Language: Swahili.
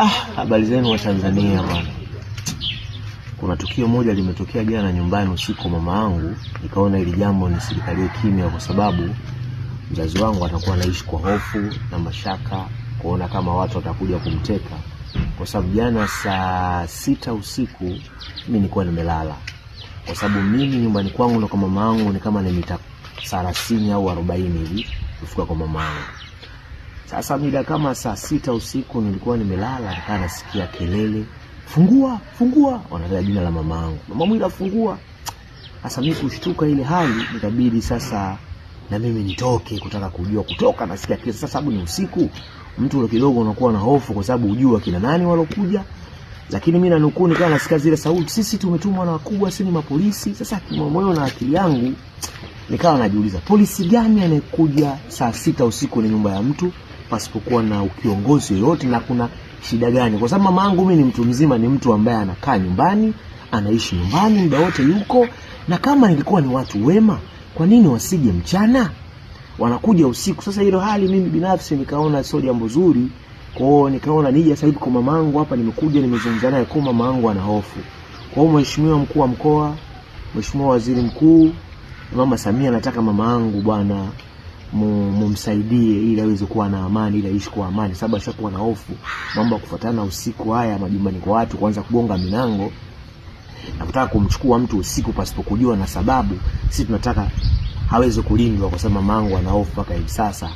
Habari zenu wa Tanzania bwana. Kuna tukio moja limetokea jana nyumbani usiku mama yangu, nikaona hili jambo nisilikalie kimya kwa sababu mzazi wangu atakuwa anaishi kwa hofu na mashaka kuona kama watu watakuja kumteka. Kwa sababu jana saa 6 usiku mimi nilikuwa nimelala. Kwa sababu mimi nyumbani kwangu na kwa mama yangu ni kama ni mita 30 au 40 hivi kufika kwa mama yangu. Sasa mida kama saa 6 usiku nilikuwa nimelala, nikaa nasikia kelele, fungua, wanataja jina la mama yangu. Mama Mwira fungua. Sasa mimi kushtuka ile hali, nikabidi sasa na mimi nitoke kutaka kujua kutoka, nasikia kelele. Sasa sababu ni usiku, mtu ule kidogo unakuwa na hofu kwa sababu hujua kina nani walokuja. Lakini mimi nanukuu nikaa nasikia zile sauti, sisi tumetumwa na wakubwa, sisi ni mapolisi. Sasa kimoyo na akili yangu nikawa najiuliza, polisi gani anayekuja saa 6 usiku ni nyumba ya mtu pasipokuwa na kiongozi yoyote, na kuna shida gani? Kwa sababu mama yangu mimi ni mtu mzima, ni mtu ambaye anakaa nyumbani, anaishi nyumbani muda wote yuko, na kama nilikuwa ni watu wema, kwa nini wasije mchana? Wanakuja usiku. Sasa hilo hali mimi binafsi nikaona sio jambo zuri. Kwa hiyo nikaona nije sasa hivi kwa mama yangu hapa, nimekuja nimezungumza naye kwa mama yangu ana hofu. Kwa hiyo mheshimiwa mkuu wa mkoa, mheshimiwa waziri mkuu, Mama Samia, nataka mama yangu bwana mumsaidie ili aweze kuwa na amani, ili aishi kwa amani, sababu ashakuwa na hofu mambo ya kufuatana usiku haya majumbani kwa watu, kuanza kugonga milango na kutaka kumchukua mtu usiku pasipokujua na sababu. Sisi tunataka hawezi kulindwa kwa sababu mama yangu ana hofu mpaka hivi sasa.